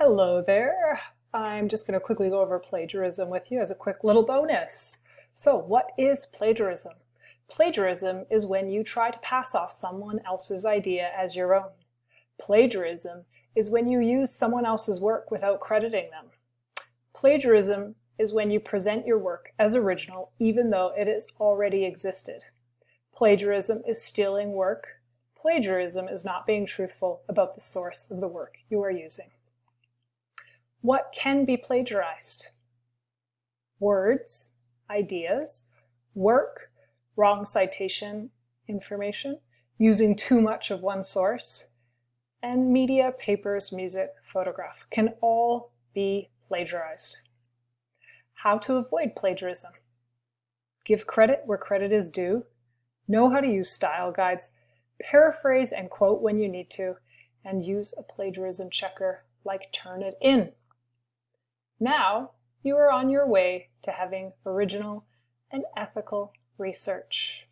Hello there. I'm just going to quickly go over plagiarism with you as a quick little bonus. So what is plagiarism? Plagiarism is when you try to pass off someone else's idea as your own. Plagiarism is when you use someone else's work without crediting them. Plagiarism is when you present your work as original even though it has already existed. Plagiarism is stealing work. Plagiarism is not being truthful about the source of the work you are using. What can be plagiarized? Words, ideas, work, wrong citation information, using too much of one source, and media, papers, music, photograph can all be plagiarized. How to avoid plagiarism? Give credit where credit is due, know how to use style guides, paraphrase and quote when you need to, and use a plagiarism checker like Turnitin. Now you are on your way to having original and ethical research.